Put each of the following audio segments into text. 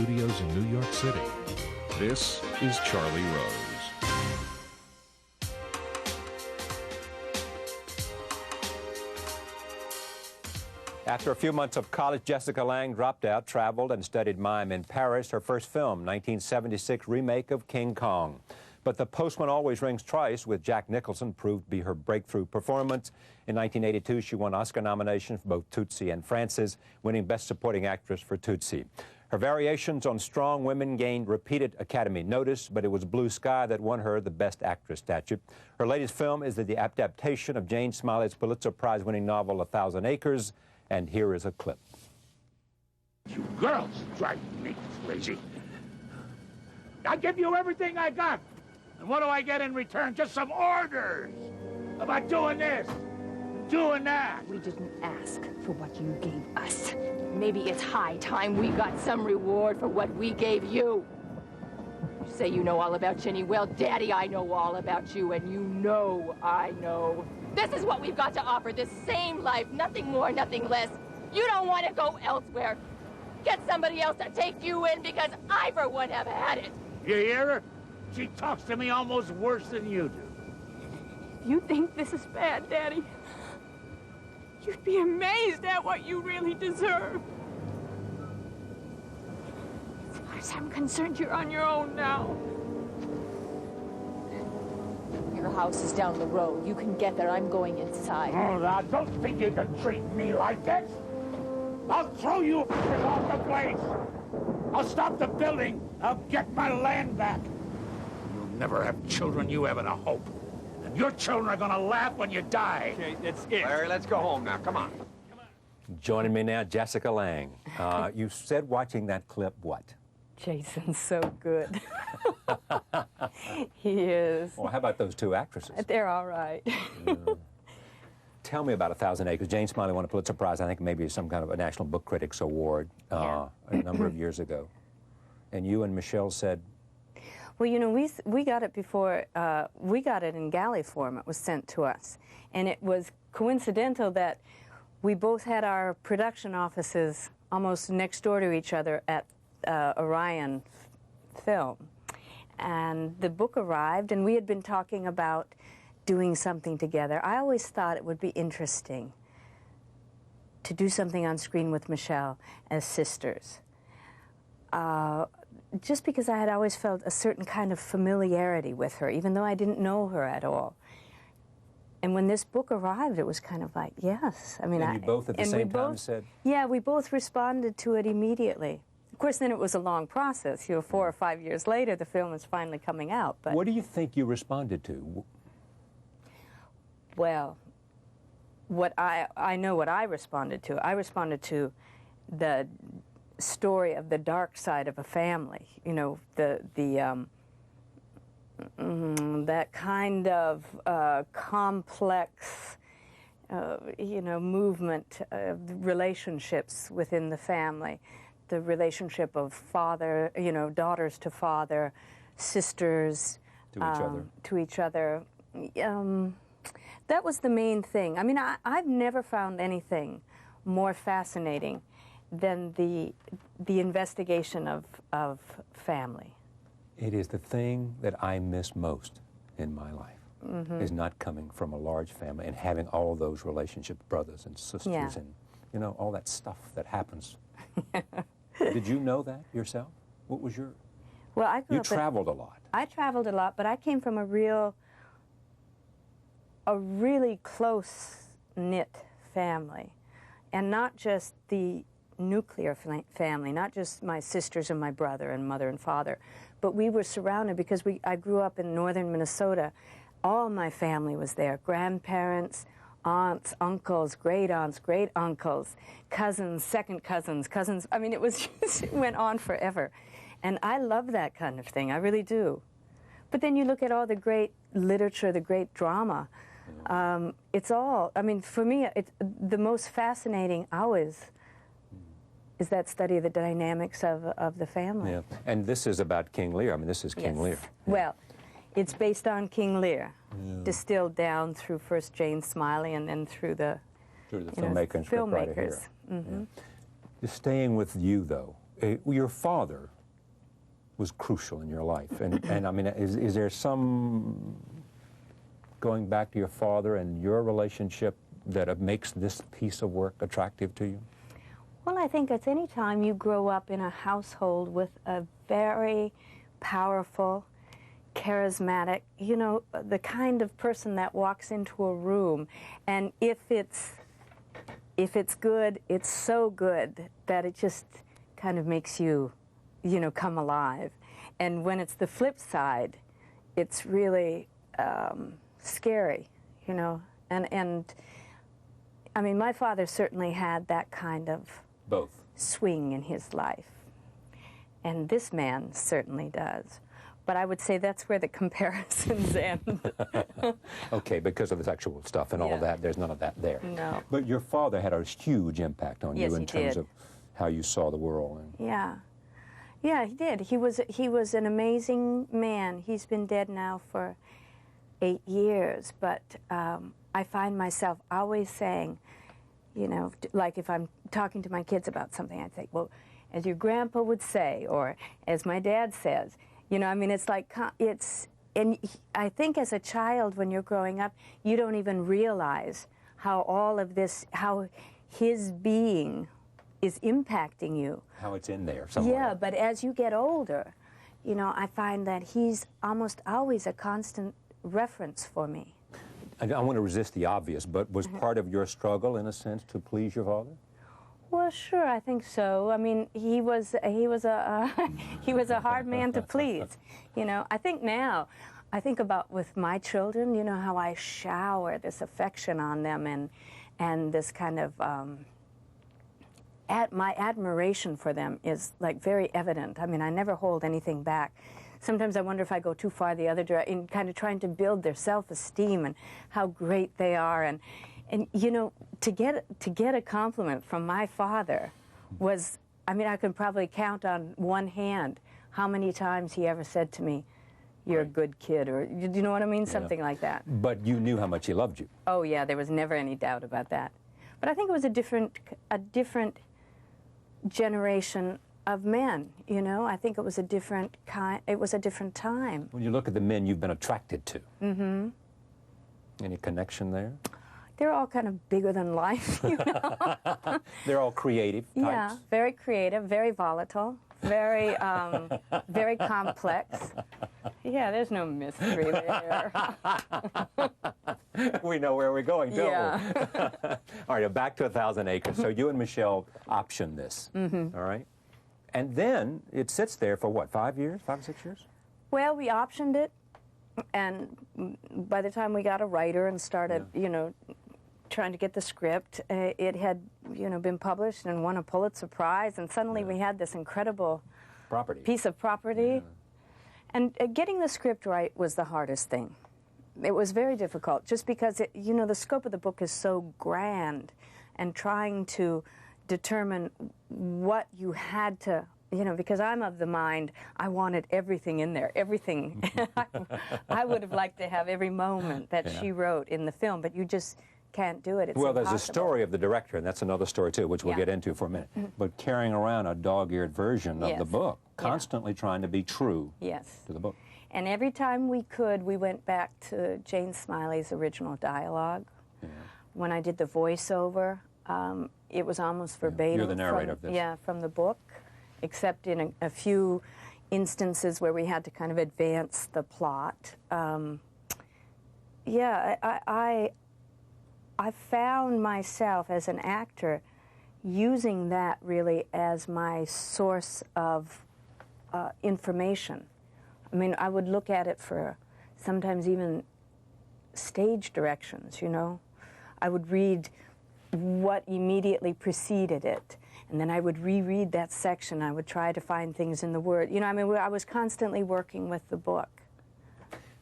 studios in New York City. This is Charlie Rose. After a few months of college, Jessica Lange dropped out, traveled, and studied mime in Paris, her first film, 1976 remake of King Kong. But The Postman Always Rings Twice with Jack Nicholson proved to be her breakthrough performance. In 1982, she won Oscar nominations for both Tootsie and Frances, winning Best Supporting Actress for Tootsie. Her variations on strong women gained repeated Academy notice, but it was Blue Sky that won her the Best Actress statue. Her latest film is the adaptation of Jane Smiley's Pulitzer Prize-winning novel, 1,000 Acres, and here is a clip. You girls drive me crazy. I give you everything I got. And what do I get in return? Just some orders about doing this, doing that. We didn't ask for what you gave us. Maybe it's high time we got some reward for what we gave you. You say you know all about Ginny. Well, Daddy, I know all about you, and you know I know. This is what we've got to offer, this same life, nothing more, nothing less. You don't want to go elsewhere. Get somebody else to take you in, because I, for one, have had it. You hear her? She talks to me almost worse than you do. You think this is bad, Daddy? You'd be amazed at what you really deserve. As far as I'm concerned, you're on your own now. Your house is down the road. You can get there. I'm going inside. Oh, now, don't think you can treat me like this. I'll throw you off the place. I'll stop the building. I'll get my land back. You'll never have children you haven't a hope. And your children are gonna laugh when you die. Okay, that's it. Larry, let's go home now. Come on. Joining me now, Jessica Lange. You said watching that clip what? Jason's so good. He is. Well, how about those two actresses? They're all right. Tell me about 1,000 Acres. Jane Smiley won a Pulitzer Prize, I think maybe some kind of a National Book Critics Award a number of years ago. And you and Michelle said... Well, you know, we got it before, we got it in galley form. It was sent to us. And it was coincidental that we both had our production offices almost next door to each other at Orion Film. And the book arrived, and we had been talking about doing something together. I always thought it would be interesting to do something on screen with Michelle as sisters. Just because I had always felt a certain kind of familiarity with her, even though I didn't know her at all. And when this book arrived, it was kind of like, yes. I mean, and you both at the same time said? Yeah, we both responded to it immediately. Of course, then it was a long process. You know, 4 or 5 years later, the film is finally coming out. But what do you think you responded to? Well, what I know what I responded to. I responded to the story of the dark side of a family. You know, that kind of complex, you know, movement of relationships within the family. The relationship of father, you know, daughters to father, sisters to each other. That was the main thing. I mean, I've never found anything more fascinating than the investigation of family. It is the thing that I miss most in my life, is not coming from a large family and having all of those relationships, brothers and sisters, and, you know, all that stuff that happens. Did you know that yourself? What was your... Well, I grew You up traveled a lot. I traveled a lot, but I came from a really close-knit family. And not just the nuclear family, not just my sisters and my brother and mother and father, but we were surrounded because I grew up in northern Minnesota. All my family was there, grandparents, aunts, uncles, great-aunts, great-uncles, cousins, second cousins. I mean, it was just, it went on forever. And I love that kind of thing, I really do. But then you look at all the great literature, the great drama. It's all, I mean, for me, the most fascinating always is that study of the dynamics of the family. Yeah, and this is about King Lear. I mean, this is King Lear. Yeah. Well, it's based on King Lear, distilled down through first Jane Smiley and then through the filmmaker and scriptwriter here. Mm-hmm. Yeah. Just staying with you, though, Your father was crucial in your life, and I mean, is there some going back to your father and your relationship that makes this piece of work attractive to you? Well, I think it's any time you grow up in a household with a very powerful, charismatic, you know, the kind of person that walks into a room, and if it's good, it's so good that it just kind of makes you, you know, come alive. And when it's the flip side, it's really scary, you know. And I mean, my father certainly had that kind of both swing in his life, and this man certainly does. But I would say that's where the comparisons end. Okay, because of the sexual stuff and all of that, there's none of that there. No. But your father had a huge impact on you in terms of how you saw the world. Yeah. Yeah, he did. He was an amazing man. He's been dead now for 8 years, but I find myself always saying, you know, like if I'm talking to my kids about something, I'd say, well, as your grandpa would say, or as my dad says, you know, I mean, it's like, and I think as a child when you're growing up, you don't even realize how all of this, how his being is impacting you. How it's in there somewhere. Yeah, but as you get older, you know, I find that he's almost always a constant reference for me. I want to resist the obvious, but was part of your struggle, in a sense, to please your father? Well, sure, I think so. I mean, he was a hard man to please. You know, I think now, I think about with my children, you know, how I shower this affection on them and this kind of my admiration for them is like very evident. I mean, I never hold anything back. Sometimes I wonder if I go too far the other direction in kind of trying to build their self-esteem and how great they are. And you know, to get a compliment from my father was, I mean, I could probably count on one hand how many times he ever said to me, "You're a good kid," or do you know what I mean? Something like that. But you knew how much he loved you. Oh yeah, there was never any doubt about that. But I think it was a different generation of men, you know. I think it was a different time. When you look at the men you've been attracted to, any connection there? They're all kind of bigger than life, you know. They're all creative types. Yeah, very creative, very volatile, very, very complex. Yeah, there's no mystery there. We know where we're going, don't Yeah. we? All right, back to 1,000 Acres. So you and Michelle optioned this, all right? And then it sits there for what, 5 years, 5 or 6 years? Well, we optioned it, and by the time we got a writer and started, you know, trying to get the script, it had, you know, been published and won a Pulitzer Prize, and suddenly we had this incredible piece of property. And getting the script right was the hardest thing. It was very difficult, just because, you know, the scope of the book is so grand, and trying to determine what you had to, you know, because I'm of the mind, I wanted everything in there, everything. I would have liked to have every moment that she wrote in the film, but you just can't do it. It's well, impossible. there's a story of the director, and that's another story too, which we'll get into for a minute. But carrying around a dog-eared version of the book, constantly trying to be true to the book. And every time we could, we went back to Jane Smiley's original dialogue. When I did the voiceover, it was almost verbatim. You're the narrator of this. Yeah, from the book, except in a few instances where we had to kind of advance the plot. I found myself as an actor using that really as my source of information. I mean, I would look at it for sometimes even stage directions, you know. I would read what immediately preceded it, and then I would reread that section. I would try to find things in the word. You know, I mean, I was constantly working with the book.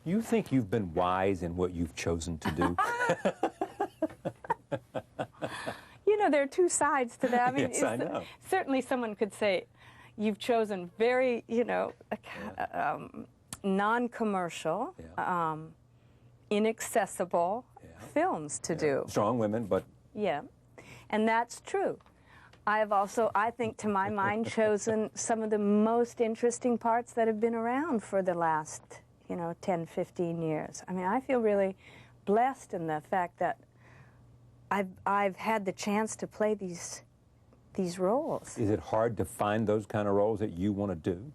You think you've been wise in what you've chosen to do? You know, there are two sides to that. I mean, yes, I know. Certainly someone could say, you've chosen very, you know, non-commercial, inaccessible films to do. Strong women, but... Yeah, and that's true. I have also, I think, to my mind, chosen some of the most interesting parts that have been around for the last, 10, 15 years. I mean, I feel really blessed in the fact that I've had the chance to play these roles. Is it hard to find those kind of roles that you want to do?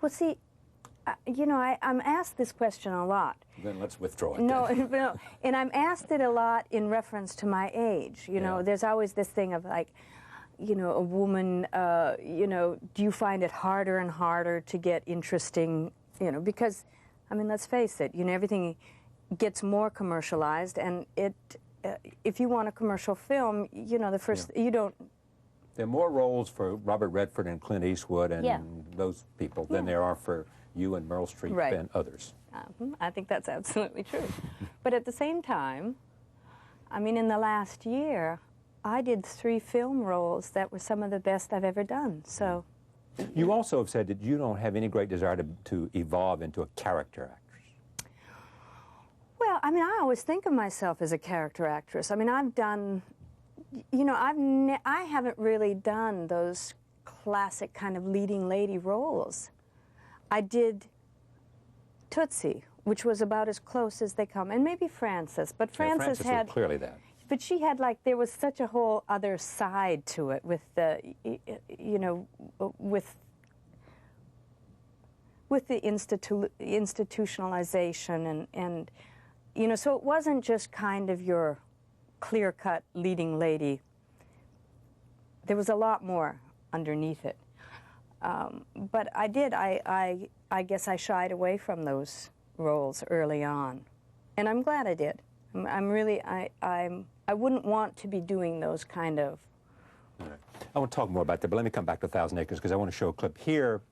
Well, see, I'm asked this question a lot. Then let's withdraw it. No, and I'm asked it a lot in reference to my age. There's always this thing of like, a woman, do you find it harder and harder to get interesting, because, I mean, let's face it, everything gets more commercialized, and if you want a commercial film, the first, you don't. There are more roles for Robert Redford and Clint Eastwood and those people than there are for you and Meryl Streep and others. I think that's absolutely true. But at the same time, I mean, in the last year, I did 3 film roles that were some of the best I've ever done. So, you also have said that you don't have any great desire to evolve into a character actress. Well, I mean, I always think of myself as a character actress. I mean, I've done, I haven't really done those classic kind of leading lady roles. I did Tootsie, which was about as close as they come, and maybe Frances, but Frances had was clearly that. But she had there was such a whole other side to it with the, with the institutionalization and so it wasn't just kind of your clear-cut leading lady. There was a lot more underneath it. But I guess I shied away from those roles early on, and I'm glad I did. I wouldn't want to be doing those kind of. All right. I want to talk more about that, but let me come back to 1,000 Acres because I want to show a clip. Here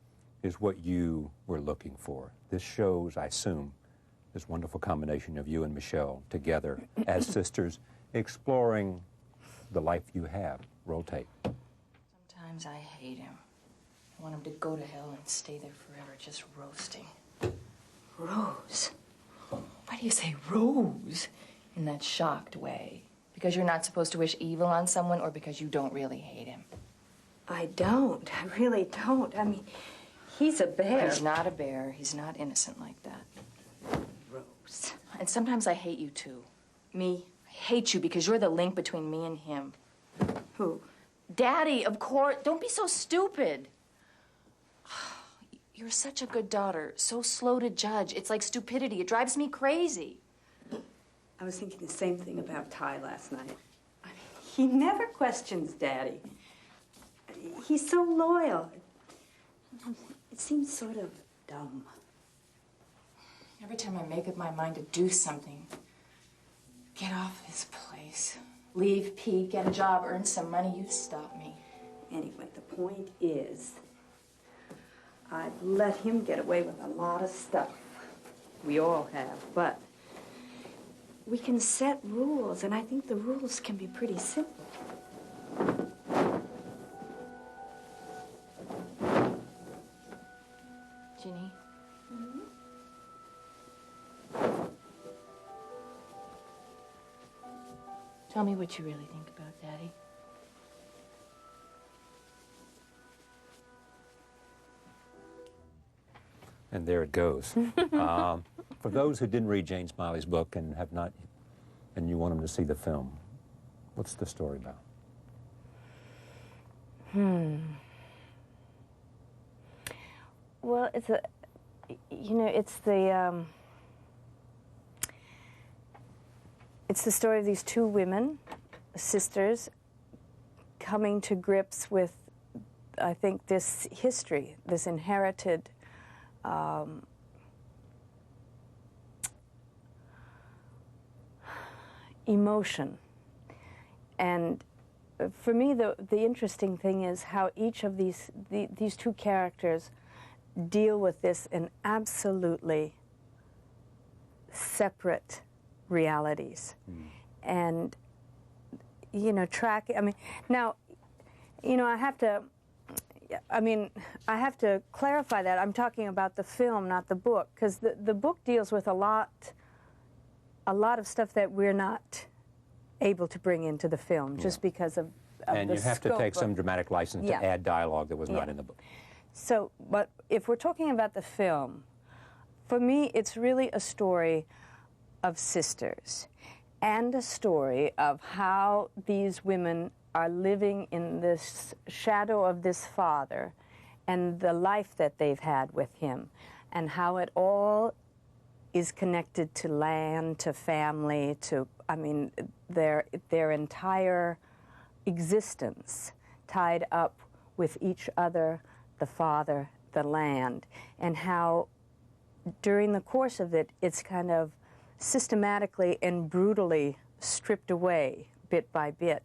is what you were looking for. This shows, I assume, this wonderful combination of you and Michelle together as sisters, exploring the life you have. Roll tape. Sometimes I hate him. I want him to go to hell and stay there forever, just roasting. Rose? Why do you say Rose in that shocked way? Because you're not supposed to wish evil on someone, or because you don't really hate him? I don't. I really don't. I mean, he's a bear. He's not a bear. He's not innocent like that. Rose. And sometimes I hate you, too. Me? I hate you because you're the link between me and him. Who? Daddy, of course. Don't be so stupid. You're such a good daughter, so slow to judge. It's like stupidity. It drives me crazy. I was thinking the same thing about Ty last night. I mean, he never questions Daddy. He's so loyal. It seems sort of dumb. Every time I make up my mind to do something, get off this place, leave Pete, get a job, earn some money, you stop me. Anyway, the point is, I've let him get away with a lot of stuff. We all have, but we can set rules, and I think the rules can be pretty simple. Ginny? Mm-hmm. Tell me what you really think about Daddy. And there it goes. For those who didn't read Jane Smiley's book and have not, and you want them to see the film, what's the story about? Well, it's the story of these 2 women, sisters, coming to grips with, I think, this history, this inherited emotion. And for me, the interesting thing is how each of these 2 characters deal with this in absolutely separate realities. And, I mean, now, I have to clarify that. I'm talking about the film, not the book, because the book deals with a lot of stuff that we're not able to bring into the film, just because of and the you have to scope take of- some dramatic license Yeah. to add dialogue that was not Yeah. in the book. So, but if we're talking about the film, for me, it's really a story of sisters and a story of how these women are living in this shadow of this father and the life that they've had with him, and how it all is connected to land, to family, to, I mean, their entire existence tied up with each other, the father, the land, and how during the course of it, it's kind of systematically and brutally stripped away bit by bit,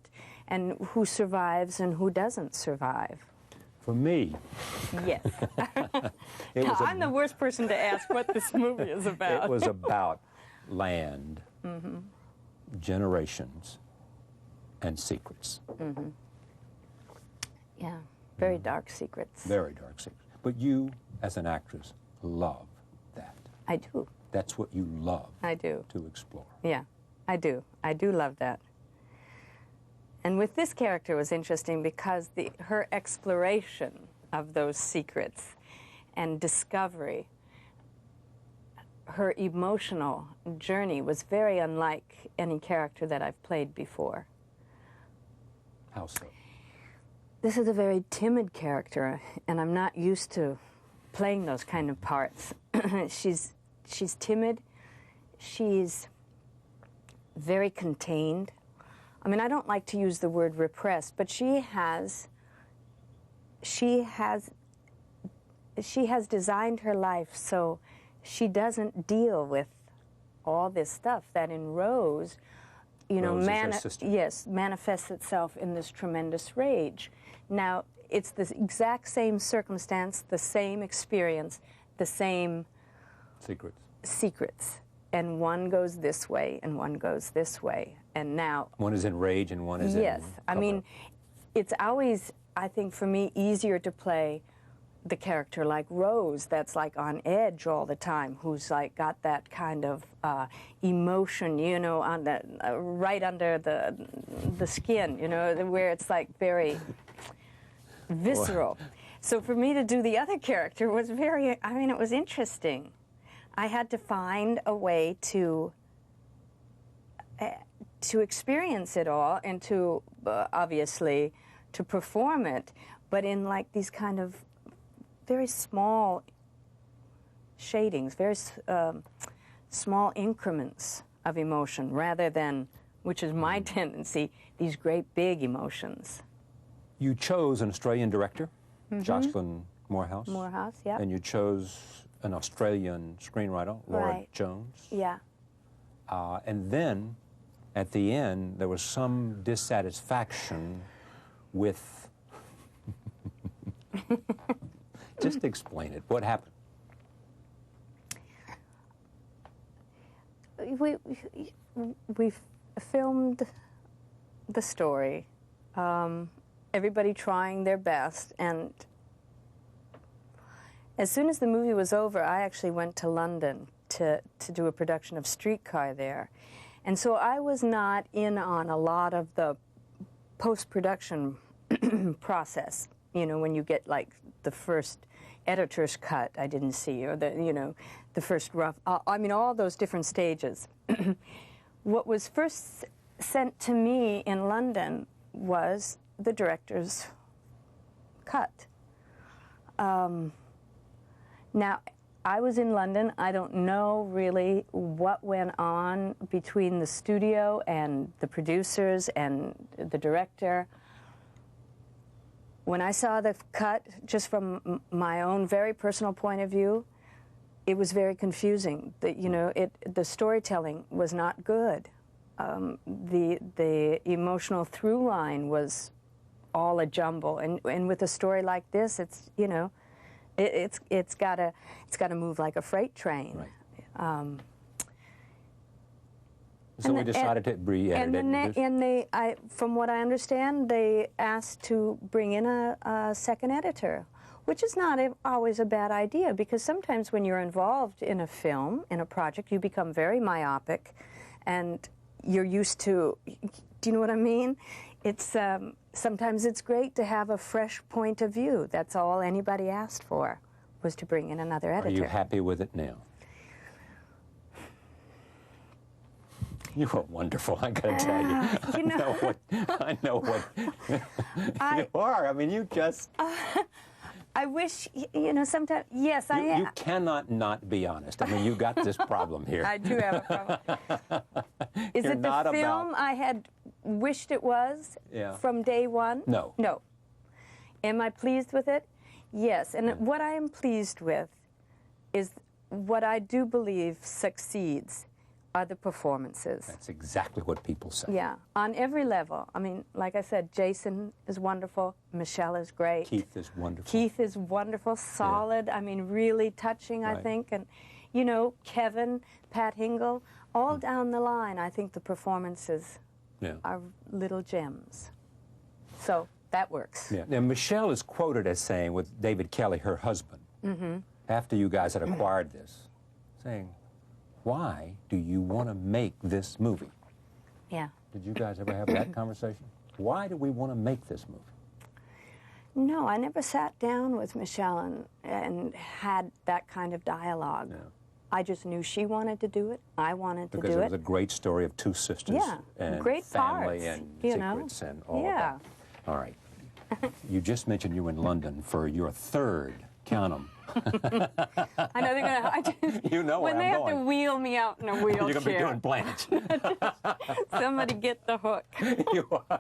and who survives and who doesn't survive. For me, Yes. it was I'm the worst person to ask what this movie is about. it was about land, generations, and secrets. Yeah, very dark secrets. Very dark secrets. But you, as an actress, love that. I do. That's what you love I do. to explore. Yeah, I do. I do love that. And with this character was interesting because her exploration of those secrets and discovery, her emotional journey was very unlike any character that I've played before. How so? This is a very timid character, and I'm not used to playing those kind of parts. She's timid. She's very contained. I mean, I don't like to use the word repressed, but she has designed her life so she doesn't deal with all this stuff that in Rose, you know, Rose is her sister. yes, manifests itself in this tremendous rage. Now, it's the exact same circumstance, the same experience, the same secrets. And one goes this way and one goes this way. And now... One is in rage and one is in... Yes. I mean, it's always, I think, for me, easier to play the character like Rose that's like on edge all the time, who's like got that kind of emotion, you know, on the, right under the skin, you know, where it's like very visceral. So for me to do the other character was very, I mean, it was interesting. I had to find a way to experience it all and to, obviously, to perform it, but in like these kind of very small shadings, very small increments of emotion, rather than, which is my tendency, these great big emotions. You chose an Australian director, Jocelyn Moorhouse. Moorhouse, yeah. And you chose an Australian screenwriter, Laura Right. Jones. Yeah. And then, at the end, there was some dissatisfaction with... Just explain it. What happened? We filmed the story, everybody trying their best, and as soon as the movie was over, I actually went to London to do a production of Streetcar there. And so I was not in on a lot of the post-production process, you know, when you get like the first editor's cut I didn't see, or the, you know, the first rough, I mean, all those different stages. What was first sent to me in London was the director's cut. Now, I was in London. I don't know really what went on between the studio and the producers and the director. When I saw the cut, just from my own very personal point of view, it was very confusing. You know, the storytelling was not good. The emotional through line was all a jumble, and with a story like this, it's, you know, it's got to move like a freight train. Right. So we decided to re-edit it. And from what I understand, they asked to bring in a second editor, which is not always a bad idea, because sometimes when you're involved in a film, in a project, you become very myopic, and you're used to. Do you know what I mean? It's sometimes it's great to have a fresh point of view. That's all anybody asked for, was to bring in another editor. Are you happy with it now? You are wonderful, I gotta tell you. I know what you are. I mean, you just... I wish, you know, sometimes, yes, I am. You cannot not be honest. I mean, you got this problem here. I do have a problem. Is it the film I had wished it was from day one? No. No. Am I pleased with it? Yes. And what I am pleased with is what I do believe succeeds are the performances. That's exactly what people say. Yeah, on every level. I mean, like I said, Jason is wonderful. Michelle is great. Keith is wonderful. Keith is wonderful, solid. I mean, really touching, I think. And, you know, Kevin, Pat Hingle, all down the line, I think the performances are little gems. So that works. Yeah. Now, Michelle is quoted as saying, with David Kelly, her husband, after you guys had acquired this, saying, why do you want to make this movie? Yeah. Did you guys ever have that conversation? Why do we want to make this movie? No, I never sat down with Michelle and had that kind of dialogue. Yeah. I just knew she wanted to do it. I wanted to do it. Because it was a great story of two sisters. Yeah, and great family parts, and you secrets know? and all of that. All right. You just mentioned you were in London for your third, count 'em. I know they're gonna. You know where when they I'm have going. to wheel me out in a wheelchair. You're gonna be doing Blanche. Somebody get the hook. You are.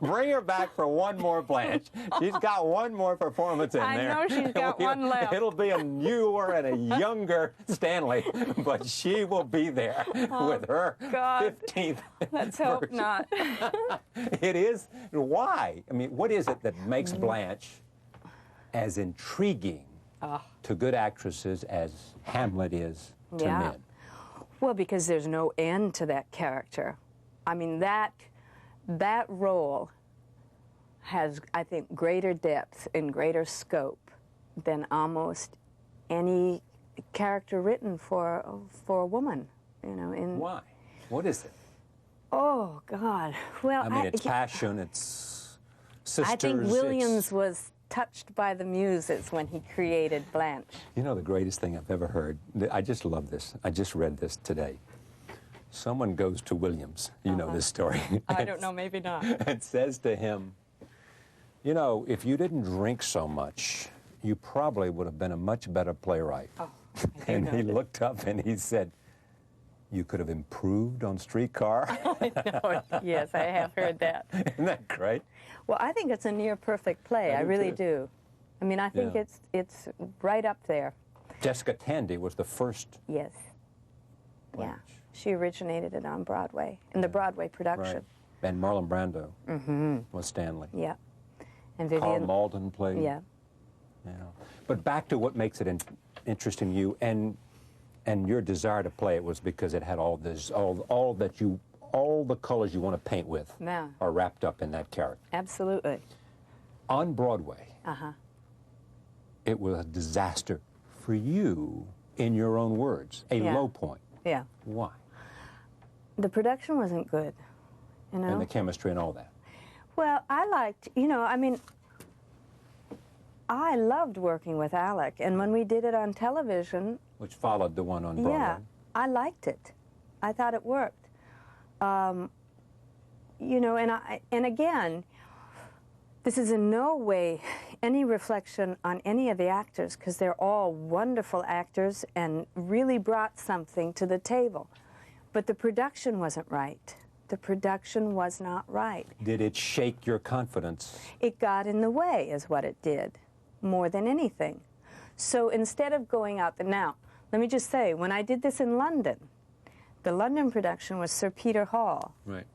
Bring her back for one more Blanche. She's got one more performance in there. I know she's got one left. It'll be a newer and a younger Stanley, but she will be there with her 15th. Let's hope not. It is. Why? I mean, what is it that makes Blanche as intriguing to good actresses as Hamlet is to men? Well, because there's no end to that character. I mean, that role has, I think, greater depth and greater scope than almost any character written for a woman. You know, Why? What is it? Oh God! Well, I mean, it's passion. It's sisters. I think Williams was touched by the muses when he created Blanche. You know, the greatest thing I've ever heard, I just love this. I just read this today. Someone goes to Williams. You know this story. I don't know, maybe not. And says to him, you know, if you didn't drink so much, you probably would have been a much better playwright. Oh, and he looked up and he said, you could have improved on Streetcar? I know. Yes, I have heard that. Isn't that great? Well, I think it's a near perfect play. I really do. I mean, I think it's right up there. Jessica Tandy was the first. Yes. Blanche. Yeah. She originated it on Broadway, in the Broadway production. Right. And Marlon Brando was Stanley. Yeah. And Carl Vivian Malden played. Yeah. Yeah. But back to what makes it interesting to you and your desire to play it was because it had all this, all the colors you want to paint with are wrapped up in that character. Absolutely. On Broadway, it was a disaster for you, in your own words, a low point. Yeah. Why? The production wasn't good, you know. And the chemistry and all that. Well, I liked, you know, I mean, I loved working with Alec, and when we did it on television... Which followed the one on Broadway. Yeah, I liked it. I thought it worked. You know, and again, this is in no way any reflection on any of the actors, because they're all wonderful actors and really brought something to the table. But the production wasn't right. The production was not right. Did it shake your confidence? It got in the way, is what it did, more than anything. So instead of going out there, now, let me just say, when I did this in London, the London production was Sir Peter Hall. Right.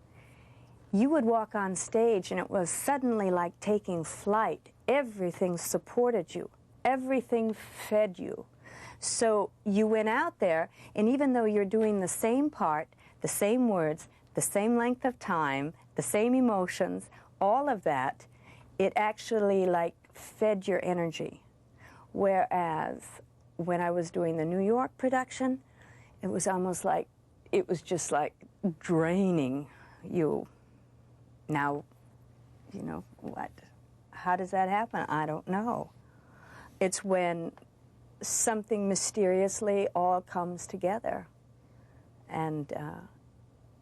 You would walk on stage and it was suddenly like taking flight. Everything supported you. Everything fed you. So you went out there, and even though you're doing the same part, the same words, the same length of time, the same emotions, all of that, it actually like fed your energy. Whereas when I was doing the New York production, it was almost like it was just like draining you. Now, you know, how does that happen? I don't know. It's when something mysteriously all comes together. And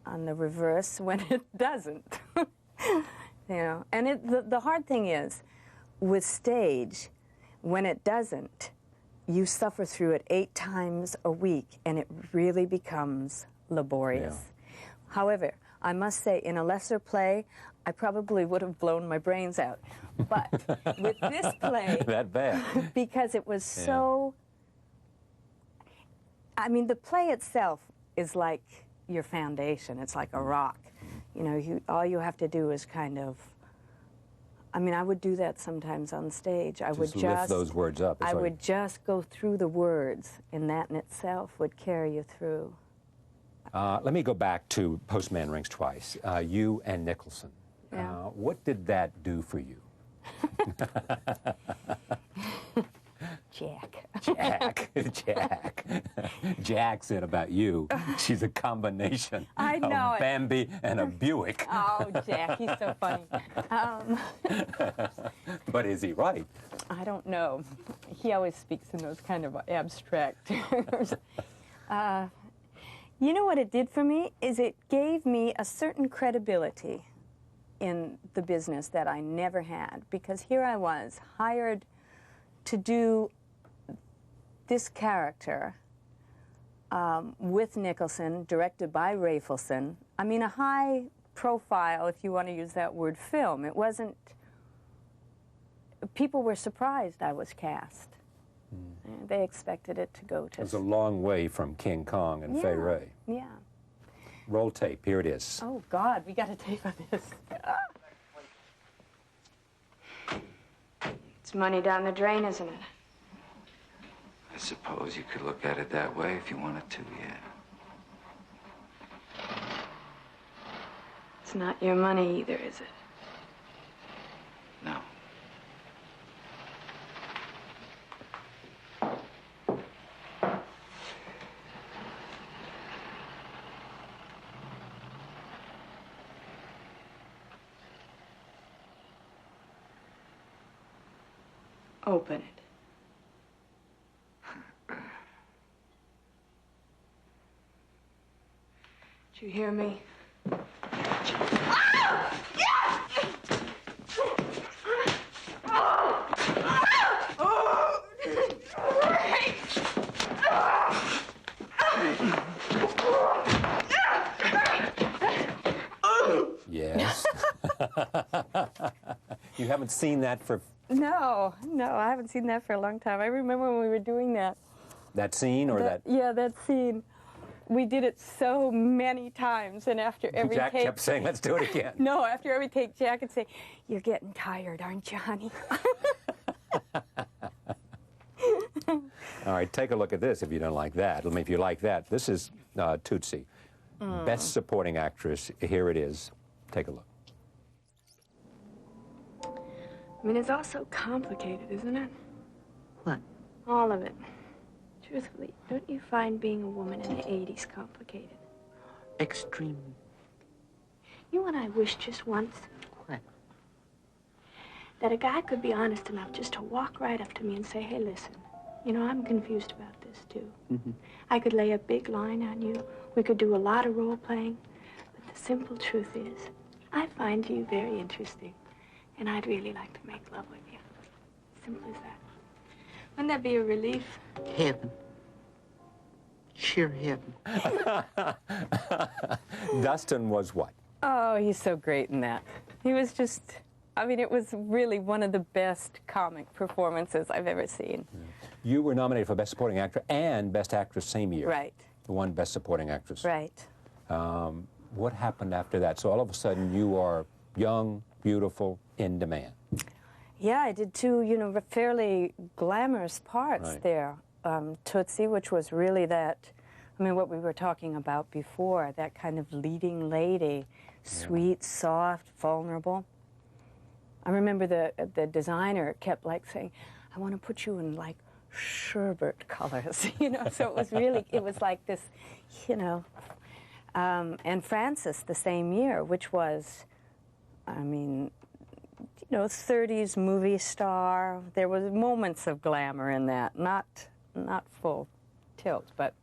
on the reverse, when it doesn't. You know, and the hard thing is, with stage, when it doesn't, you suffer through it 8 times a week, and it really becomes laborious. Yeah. However, I must say, in a lesser play, I probably would have blown my brains out. But with this play, that bad, because it was so, I mean, the play itself is like your foundation. It's like a rock. You know, all you have to do is kind of, I mean, I would do that sometimes on stage. I would just lift those words up. I would just go through the words, and that in itself would carry you through. Let me go back to Postman Rings Twice. You and Nicholson. Yeah. What did that do for you? Jack. Jack said about you, she's a combination of Bambi and a Buick. Oh, Jack, he's so funny. But is he right? I don't know. He always speaks in those kind of abstract terms. You know what it did for me? Is it gave me a certain credibility in the business that I never had, because here I was, hired to do this character with Nicholson, directed by Rafelson. I mean, a high profile, if you want to use that word, film. It wasn't, people were surprised I was cast. They expected it to go to... It was a long way from King Kong and Fay Wray. Yeah. Roll tape, here it is. Oh, God, we got a tape of this. It's money down the drain, isn't it? I suppose you could look at it that way if you wanted to, yeah. It's not your money either, is it? No. Open it. Did you hear me? Yes. You haven't seen that for... No, I haven't seen that for a long time. I remember when we were doing that. That scene or that... Yeah, that scene. We did it so many times, and after every Jack take... kept saying, let's do it again. No, after every take, Jack would say, you're getting tired, aren't you, honey? All right, take a look at this if you don't like that. I mean, if you like that. This is Tootsie. Best Supporting Actress. Here it is. Take a look. I mean, it's all so complicated, isn't it? What? All of it. Truthfully, don't you find being a woman in the 80s complicated? Extremely. You know what I wish just once? What? That a guy could be honest enough just to walk right up to me and say, hey, listen, you know, I'm confused about this, too. Mm-hmm. I could lay a big line on you. We could do a lot of role-playing. But the simple truth is, I find you very interesting, and I'd really like to make love with you. Simple as that. Wouldn't that be a relief? Heaven. Sheer heaven. Dustin was what? Oh, he's so great in that. He was just, I mean, it was really one of the best comic performances I've ever seen. Yeah. You were nominated for Best Supporting Actor and Best Actress same year. Right. The one Best Supporting Actress. Right. What happened after that? So all of a sudden you are young, beautiful, in demand. Yeah, I did 2, you know, fairly glamorous parts there. Tootsie, which was really that, I mean, what we were talking about before, that kind of leading lady, sweet, soft, vulnerable. I remember the designer kept like saying, I want to put you in like sherbet colors, you know, so it was really, it was like this, you know, And Frances the same year, which was, I mean, you know, 30s movie star. There was moments of glamour in that, not full tilt, but.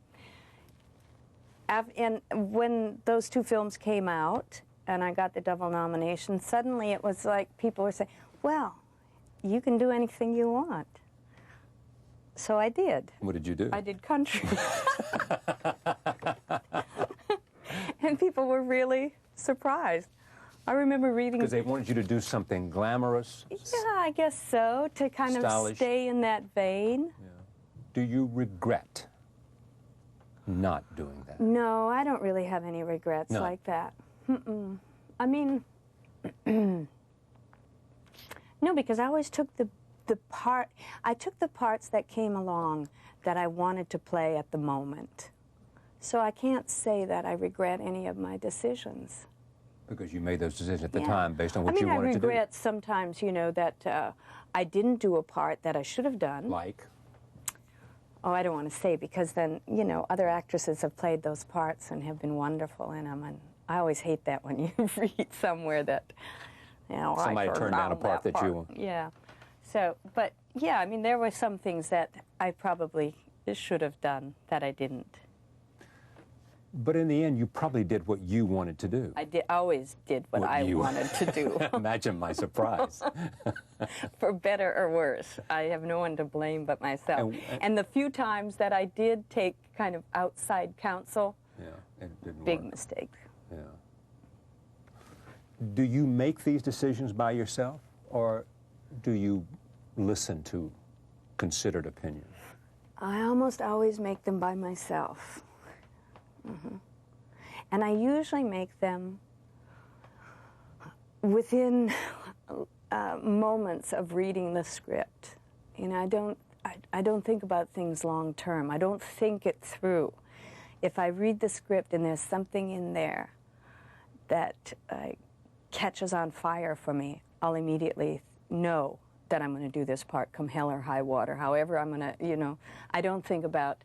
And when those two films came out, and I got the double nomination, suddenly it was like people were saying, well, you can do anything you want. So I did. What did you do? I did country. And people were really surprised. I remember reading... Because they wanted you to do something glamorous? Yeah, I guess so, to kind stylish. of stay in that vein. Yeah. Do you regret not doing that? No, I don't really have any regrets like that. I mean, no, because I always took the parts that came along that I wanted to play at the moment. So I can't say that I regret any of my decisions. Because you made those decisions at the time based on what you wanted to do. I regret sometimes, you know, that I didn't do a part that I should have done. Like? Oh, I don't want to say, because then, you know, other actresses have played those parts and have been wonderful in them. And I always hate that when you read somewhere that, you know, somebody turned down a part that you want. Yeah. So, but yeah, I mean, there were some things that I probably should have done that I didn't. But in the end, you probably did what you wanted to do. I always did what I wanted to do. Imagine my surprise. For better or worse. I have no one to blame but myself. And the few times that I did take kind of outside counsel, it didn't big work. mistake. Yeah. Do you make these decisions by yourself, or do you listen to considered opinions? I almost always make them by myself. And I usually make them within moments of reading the script. You know, I don't think about things long term. I don't think it through. If I read the script and there's something in there that catches on fire for me, I'll immediately know that I'm going to do this part, come hell or high water. However I'm going to, you know, I don't think about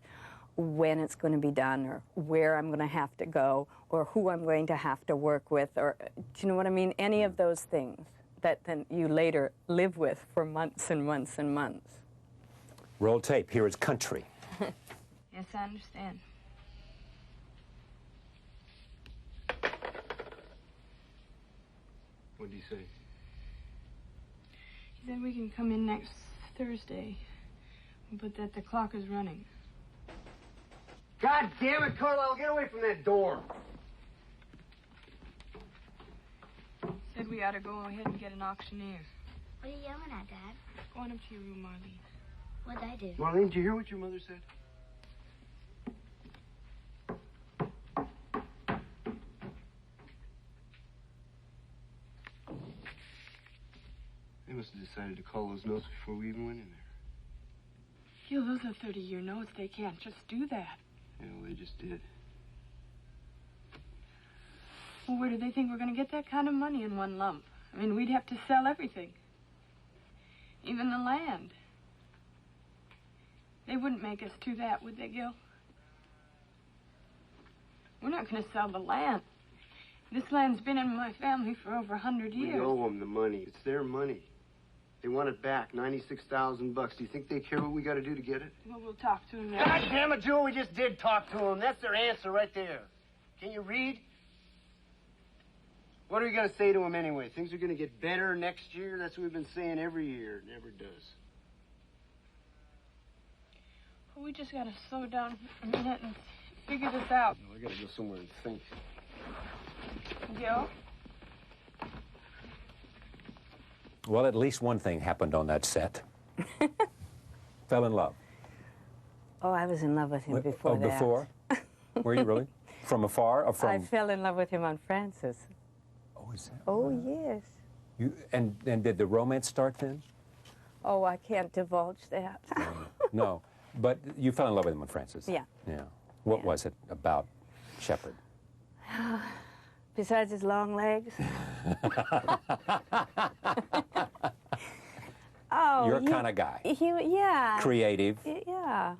when it's going to be done, or where I'm going to have to go, or who I'm going to have to work with, or, do you know what I mean? Any of those things that then you later live with for months and months and months. Roll tape. Here is country. Yes, I understand. What did he say? He said we can come in next Thursday, but that the clock is running. God damn it, Carlisle, get away from that door. Said we ought to go ahead and get an auctioneer. What are you yelling at, Dad? Going up to your room, Marlene. What'd I do? Marlene, did you hear what your mother said? They must have decided to call those notes before we even went in there. Gil, those are 30-year notes. They can't just do that. Yeah, well, they just did. Well, where do they think we're going to get that kind of money in one lump? I mean, we'd have to sell everything. Even the land. They wouldn't make us do that, would they, Gil? We're not going to sell the land. This land's been in my family for over 100 years. We owe them the money. It's their money. They want it back, $96,000 bucks. Do you think they care what we got to do to get it? Well, we'll talk to them. God damn it, Joe, we just did talk to them. That's their answer right there. Can you read? What are we going to say to them anyway? Things are going to get better next year? That's what we've been saying every year. It never does. Well, we just got to slow down a minute and figure this out. No, I got to go somewhere and think. Gil? Well, at least one thing happened on that set. Fell in love. Oh, I was in love with him before that. Before? Were you really? From afar or from... I fell in love with him on Frances. Oh, is that... Oh, yes. And did the romance start then? Oh, I can't divulge that. No. But you fell in love with him on Frances? Yeah. Yeah. What was it about Shepard? Besides his long legs? Oh, Your kind of guy. Yeah. Creative. Yeah.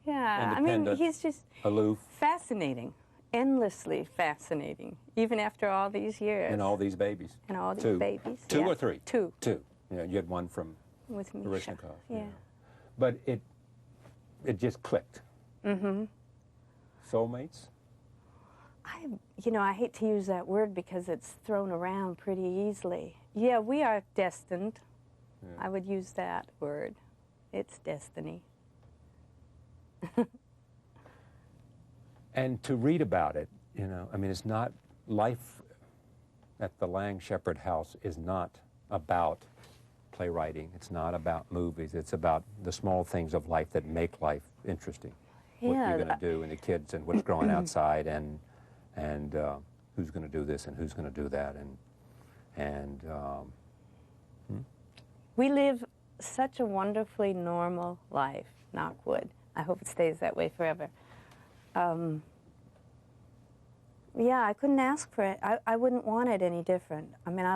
Yeah. I mean, Independent, he's just aloof. fascinating. endlessly fascinating, even after all these years. And all these babies. And all these Two. babies. Two yeah. or three? Two. Two. Yeah, you had one from with Misha. Baryshnikov. Yeah. But it just clicked. Mm-hmm. Soulmates? I hate to use that word because it's thrown around pretty easily. Yeah, we are destined. Yeah. I would use that word. It's destiny. And to read about it, I mean, it's not, life at the Lange Shepherd House is not about playwriting. It's not about movies. It's about the small things of life that make life interesting. Yeah, what you're going to do and the kids and what's growing outside and who's going to do this and who's going to do that We live such a wonderfully normal life, knock wood. I hope it stays that way forever. Yeah, I couldn't ask for it. I wouldn't want it any different. I mean,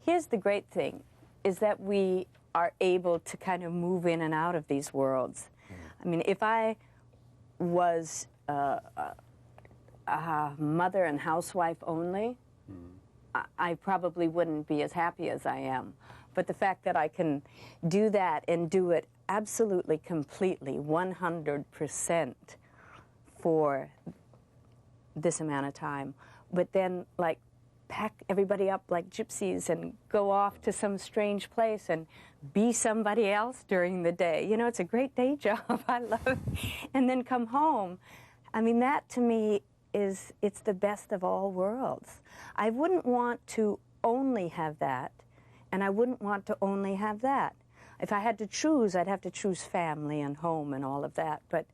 here's the great thing, is that we are able to kind of move in and out of these worlds. I mean, if I was a mother and housewife only, I probably wouldn't be as happy as I am. But the fact that I can do that and do it absolutely, completely, 100% for this amount of time, but then, like, pack everybody up like gypsies and go off to some strange place and be somebody else during the day. It's a great day job. I love it. And then come home. I mean, that to me it's the best of all worlds. I wouldn't want to only have that, and I wouldn't want to only have that. If I had to choose, I'd have to choose family and home and all of that, but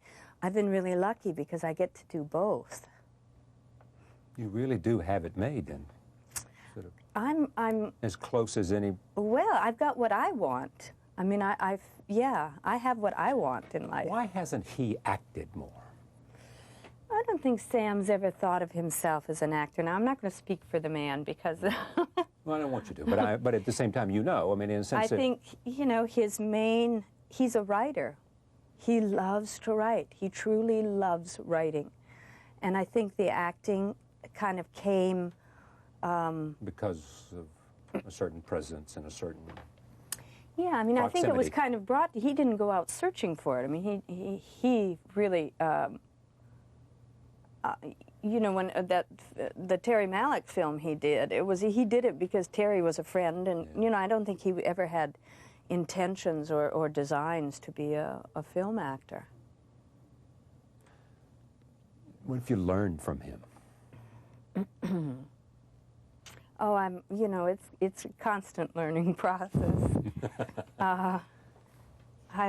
I've been really lucky because I get to do both. You really do have it made, then. Sort of I'm as close as any. Well, I've got what I want. I mean, I have what I want in life. Why hasn't he acted more? I don't think Sam's ever thought of himself as an actor. Now, I'm not going to speak for the man because... Well, I don't want you to, but at the same time, I mean, in a sense I think, he's a writer. He loves to write. He truly loves writing. And I think the acting kind of came... because of a certain presence and a certain... Yeah, I mean, proximity. I think it was kind of brought... He didn't go out searching for it. I mean, he really... when the Terry Malick film he did, he did it because Terry was a friend, and yeah. I don't think he ever had intentions or designs to be a film actor. What if you learned from him? Oh, it's a constant learning process. I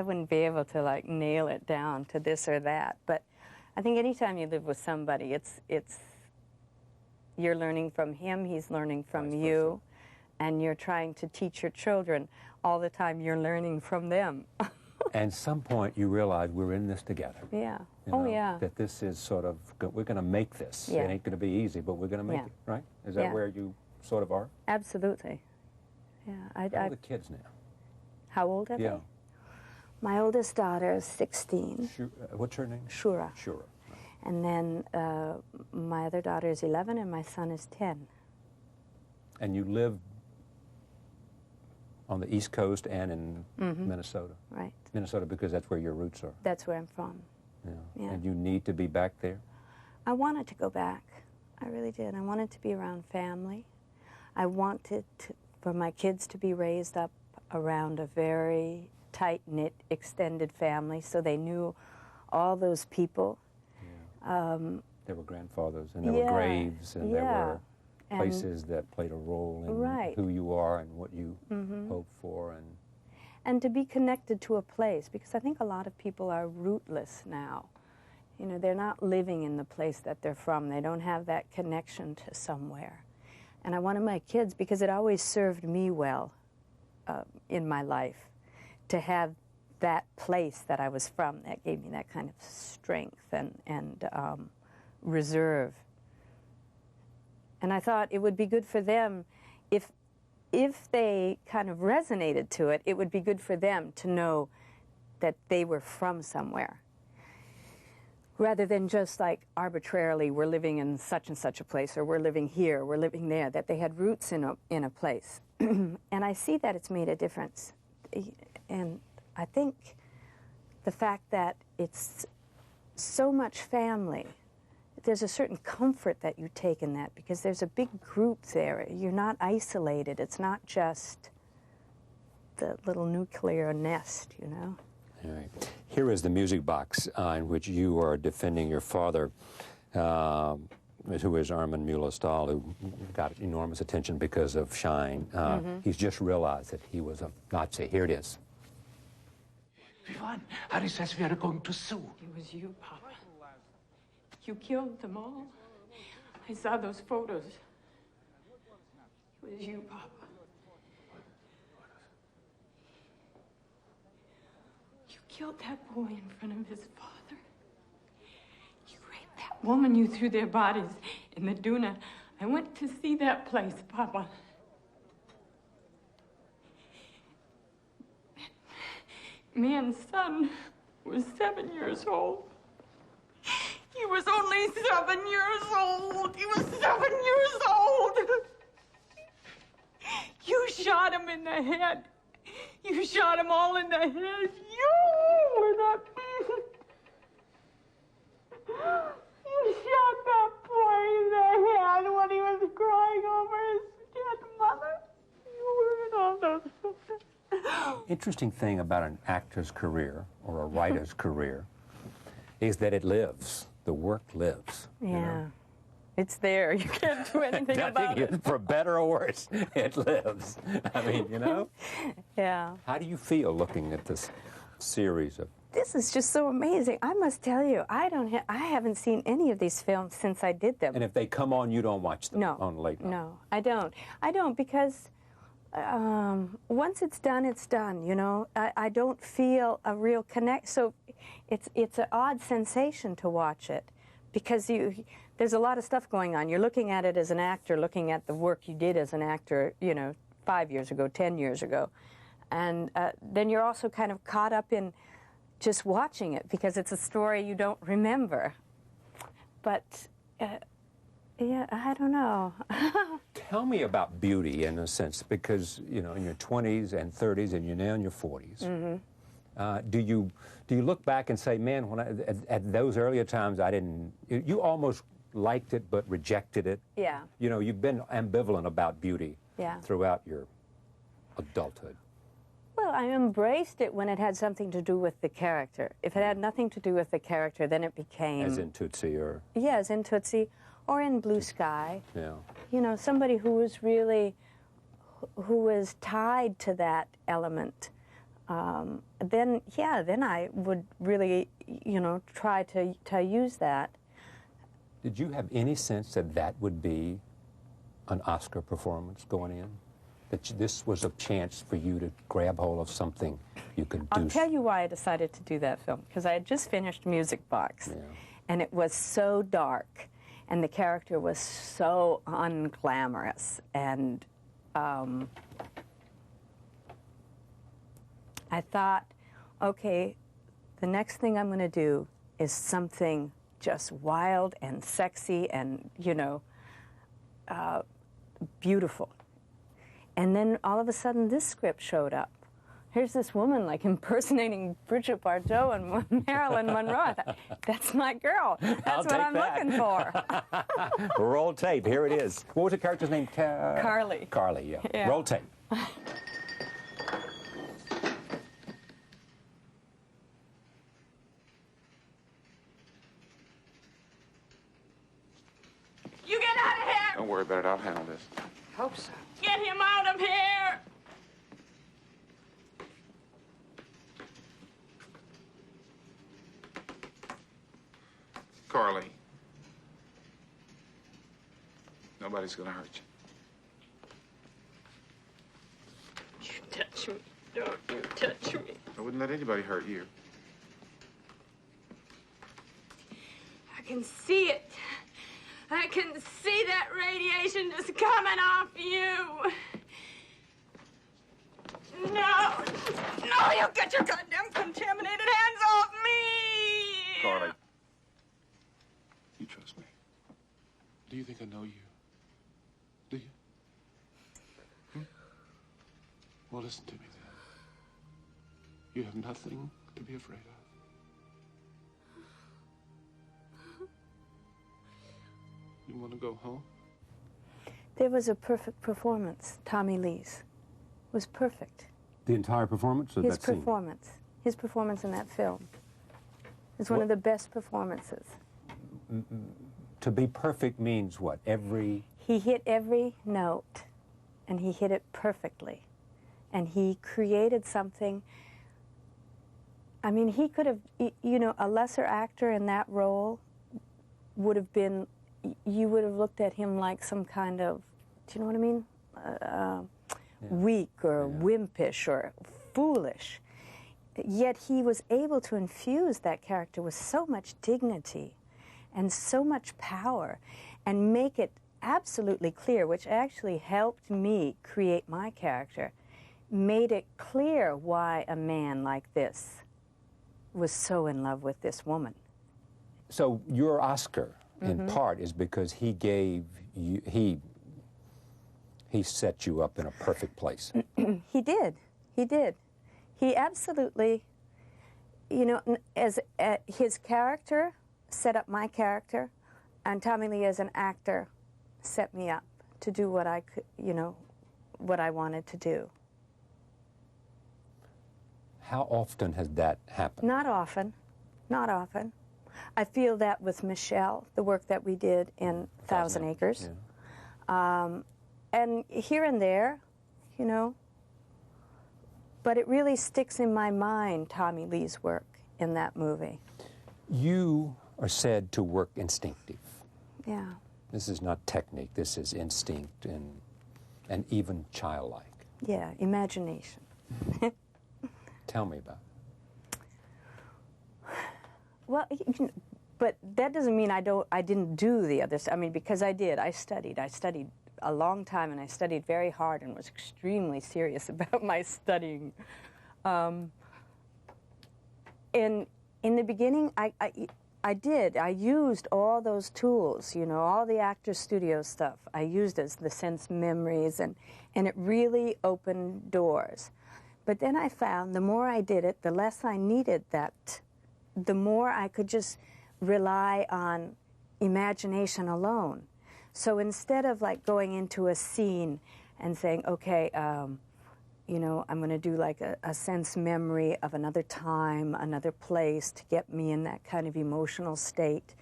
wouldn't be able to like nail it down to this or that, but I think anytime you live with somebody, it's you're learning from him, he's learning from you, and you're trying to teach your children all the time. You're learning from them. And some point you realize we're in this together. Yeah. Yeah. That this is sort of, we're going to make this. Yeah. It ain't going to be easy, but we're going to make it, right? Is that where you sort of are? Absolutely. Yeah. How old are the kids now? How old are they? Yeah. My oldest daughter is 16. What's her name? Shura. Shura. And then my other daughter is 11 and my son is 10. And you live on the East Coast and in Minnesota? Right. Minnesota because that's where your roots are? That's where I'm from. Yeah. And you need to be back there? I wanted to go back. I really did. I wanted to be around family. I wanted for my kids to be raised up around a very tight-knit, extended family, so they knew all those people. Yeah. There were grandfathers, and there were graves, and there were places that played a role in who you are and what you hope for. And to be connected to a place, because I think a lot of people are rootless now. They're not living in the place that they're from. They don't have that connection to somewhere. And I wanted my kids, because it always served me well in my life, to have that place that I was from that gave me that kind of strength and reserve. And I thought it would be good for them if they kind of resonated to it, it would be good for them to know that they were from somewhere. rather than just like arbitrarily we're living in such and such a place, or we're living here, we're living there, that they had roots in a place. And I see that it's made a difference. And I think the fact that it's so much family, there's a certain comfort that you take in that, because there's a big group there. You're not isolated. It's not just the little nuclear nest, you know? All right. Here is the music box in which you are defending your father, who is Armin Mueller-Stahl, who got enormous attention because of Shine. He's just realized that he was a Nazi. Here it is. Vivian, Harry says we are going to sue. It was you, Papa. You killed them all. I saw those photos. It was you, Papa. You killed that boy in front of his father. You raped that woman. You threw their bodies in the Duna. I went to see that place, Papa. Man's son was 7 years old. He was only 7 years old. He was 7 years old. You shot him in the head. You shot him all in the head. You were not. You shot that boy in the head when he was crying over his dead mother. You were in all those photos. Interesting thing about an actor's career or a writer's career is that it lives. The work lives. Yeah. You know? It's there. You can't do anything about it. For better or worse, it lives. I mean, you know? Yeah. How do you feel looking at this series of... This is just so amazing. I must tell you, I haven't seen any of these films since I did them. And if they come on, you don't watch them No. on late night? No, I don't. I don't, because once it's done, you know. I don't feel a real connect. So it's an odd sensation to watch it, because there's a lot of stuff going on. You're looking at it as an actor, looking at the work you did as an actor, you know, 5 years ago, 10 years ago. And then you're also kind of caught up in just watching it, because it's a story you don't remember. But, yeah, I don't know. Tell me about beauty, in a sense, because, you know, in your 20s and 30s, and you're now in your 40s. Do you look back and say, man, when at those earlier times, I didn't... You almost liked it but rejected it. Yeah. You know, you've been ambivalent about beauty throughout your adulthood. Well, I embraced it when it had something to do with the character. If it had nothing to do with the character, then it became... As in Tootsie, or... Yeah, as in Tootsie, or in Blue Sky. Yeah. You know, somebody who was really... who was tied to that element. Then I would really, you know, try to use that. Did you have any sense that that would be an Oscar performance going in? That this was a chance for you to grab hold of something you could do? I'll tell you why I decided to do that film, because I had just finished Music Box, and it was so dark, and the character was so unglamorous, and I thought, okay, the next thing I'm going to do is something just wild and sexy and, you know, beautiful. And then all of a sudden this script showed up. Here's this woman like impersonating Bridget Bardot and Marilyn Monroe. I thought, that's my girl. That's what I'm looking for. Roll tape. Here it is. What was the character's name? Carly. Carly, yeah. Roll tape. You get out of here! Don't worry about it. I'll handle this. Hope so. Get him out of here! Carly. Nobody's gonna hurt you. You touch me. Don't you touch me. I wouldn't let anybody hurt you. I can see it. I can see that radiation just coming off you. No. No, you get your goddamn contaminated hands off me. Carly. Well, listen to me then. You have nothing to be afraid of. You want to go home? There was a perfect performance, Tommy Lee's. It was perfect. The entire performance of His that scene? performance. His performance in that film is one of the best performances. To be perfect means what? He hit every note, and he hit it perfectly. And he created something. I mean, he could have, you know, a lesser actor in that role would have been, you would have looked at him like some kind of, do you know what I mean? Weak or wimpish or foolish. Yet he was able to infuse that character with so much dignity and so much power and make it absolutely clear, which actually helped me create my character, made it clear why a man like this was so in love with this woman. So your Oscar, in part, is because he gave you, he set you up in a perfect place. He did. He did. He absolutely, you know, as his character set up my character, and Tommy Lee as an actor set me up to do what I could, you know, what I wanted to do. How often has that happened? Not often. Not often. I feel that with Michelle, the work that we did in Thousand Acres. Yeah. And here and there, you know, but it really sticks in my mind, Tommy Lee's work in that movie. You are said to work instinctive. Yeah. This is not technique, this is instinct and even childlike. Yeah, imagination. Tell me about it. Well, but that doesn't mean I didn't do the other stuff. I mean, because I did. I studied a long time, and I studied very hard and was extremely serious about my studying. And in the beginning, I did. I used all those tools, you know, all the actor studio stuff. I used as the sense memories, and it really opened doors. But then I found the more I did it, the less I needed that. The more I could just rely on imagination alone. So instead of like going into a scene and saying, okay, you know, I'm going to do like a sense memory of another time, another place to get me in that kind of emotional state,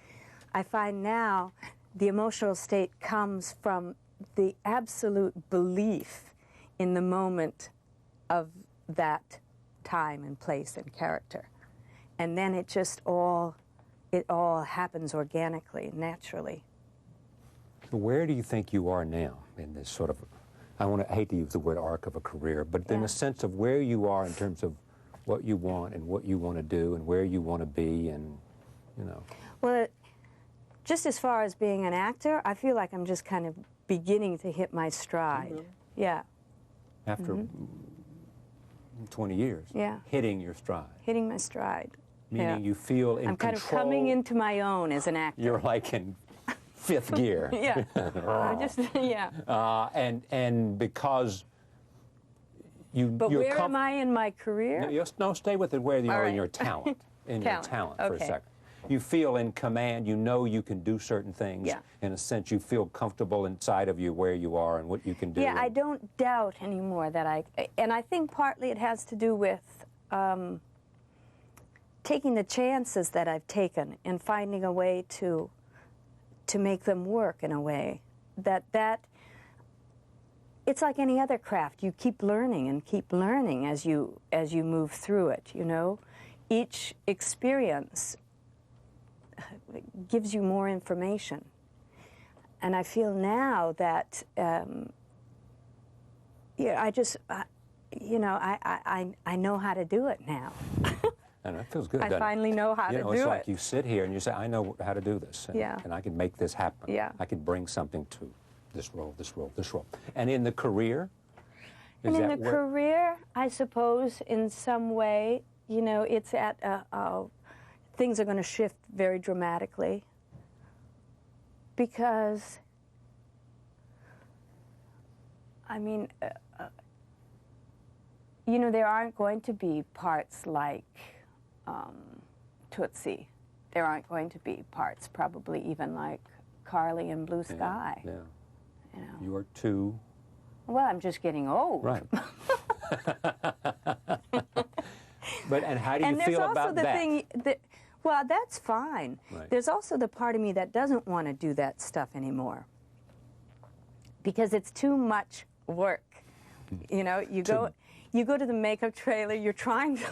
I find now the emotional state comes from the absolute belief in the moment of that time and place and character. And then it just all happens organically, naturally. Where do you think you are now in this sort of, I hate to use the word arc of a career, but in a sense of where you are in terms of what you want and what you want to do and where you want to be and, you know. Well, just as far as being an actor, I feel like I'm just kind of beginning to hit my stride. Mm-hmm. Yeah. After 20 years. Yeah. Hitting your stride. Hitting my stride. Meaning you feel in I'm kind control. of coming into my own as an actor. You're like in fifth gear. Yeah. And because you. But where am I in my career? No, stay with it where you are in your talent. In your talent for a second. You feel in command. You know you can do certain things. Yeah. In a sense, you feel comfortable inside of you where you are and what you can do. Yeah, I don't doubt anymore that and I think partly it has to do with taking the chances that I've taken and finding a way to make them work in a way that it's like any other craft. You keep learning and keep learning as you move through it, you know. Each experience gives you more information. And I feel now that I know how to do it now. And it feels good. I finally know how to do it. It's like you sit here and you say, I know how to do this. And, and I can make this happen. Yeah. I can bring something to this role, this role, this role. And in the career? Career, I suppose, in some way, you know, it's at, things are going to shift very dramatically. Because, I mean, You know, there aren't going to be parts like Tootsie. There aren't going to be parts probably even like Carly in Blue Sky. Yeah. You know. You are too... Well, I'm just getting old. Right. But, and how do you feel about that? And there's also the thing that, well, that's fine. Right. There's also the part of me that doesn't want to do that stuff anymore. Because it's too much work. You know, you go to the makeup trailer, you're trying to...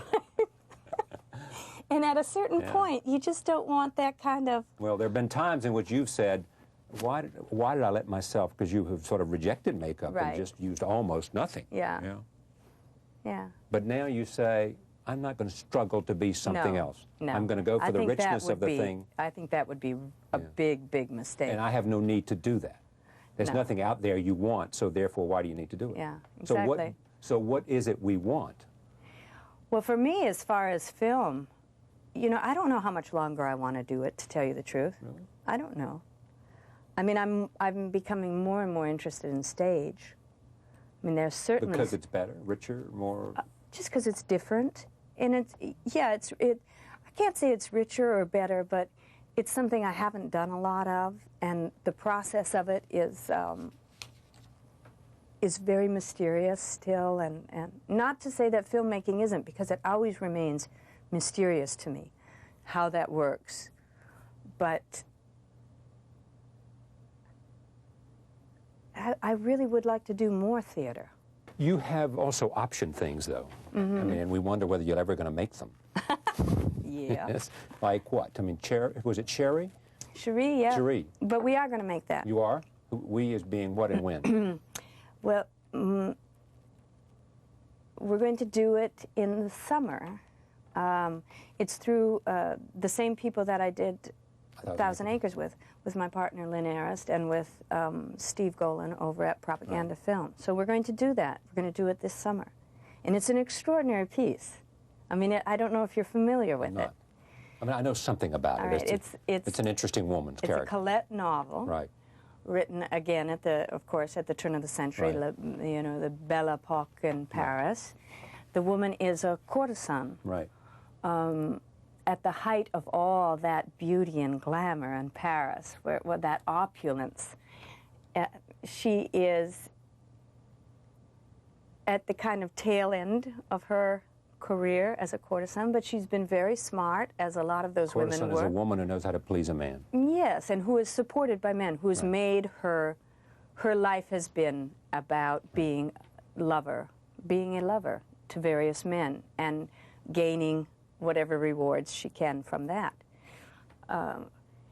and at a certain point, you just don't want that kind of... Well, there have been times in which you've said, why did I let myself, because you have sort of rejected makeup and just used almost nothing. Yeah. You know? Yeah. But now you say, I'm not going to struggle to be something else. No. I'm going to go for the richness of the thing. I think that would be a big, big mistake. And I have no need to do that. There's nothing out there you want, so therefore, why do you need to do it? Yeah, exactly. So what is it we want? Well, for me, as far as film, you know, I don't know how much longer I want to do it, to tell you the truth. Really? I don't know. I mean, I'm becoming more and more interested in stage. I mean, there's certainly... Because it's better, richer, more... just because it's different. And it's, yeah, I can't say it's richer or better, but it's something I haven't done a lot of, and the process of it is very mysterious still, and not to say that filmmaking isn't, because it always remains mysterious to me, how that works. But I really would like to do more theater. You have also optioned things, though. Mm-hmm. I mean, and we wonder whether you're ever going to make them. Yeah. Yes. Like what? I mean, was it Cherry? Cherie, yeah. Cherie. But we are going to make that. You are? We as being what and when? Well, we're going to do it in the summer. It's through the same people that I did 1,000 Acres with my partner Lynn Arist and with Steve Golan over at Propaganda Film. So we're going to do that. We're going to do it this summer. And it's an extraordinary piece. I mean, I don't know if you're familiar with it. I mean, I know something about it. Right. It's an interesting woman's character. It's a Colette novel. Right. Written again of course, at the turn of the century, you know, the Belle Epoque in Paris. The woman is a courtesan. Right. At the height of all that beauty and glamour in Paris, where that opulence, she is at the kind of tail end of her career as a courtesan, but she's been very smart, as a lot of those women were. Courtesan is a woman who knows how to please a man. Yes, and who is supported by men, who has made her life has been about being a lover to various men and gaining whatever rewards she can from that.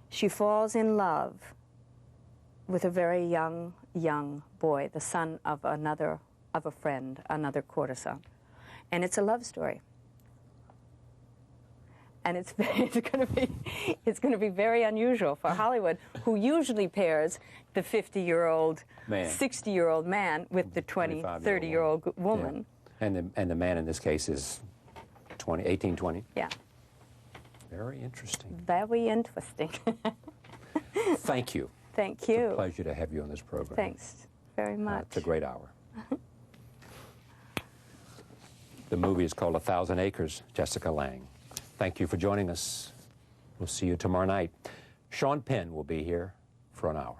She falls in love with a very young boy, the son of a friend, another courtesan. And it's a love story. And it's going to be very unusual for Hollywood, who usually pairs the 50-year-old, 60-year-old man with the 20, 30-year-old woman. Yeah. And the man in this case is 18, 20? Yeah. Very interesting. Very interesting. Thank you. Thank you. It's a pleasure to have you on this program. Thanks very much. It's a great hour. The movie is called 1,000 Acres, Jessica Lange. Thank you for joining us. We'll see you tomorrow night. Sean Penn will be here for an hour.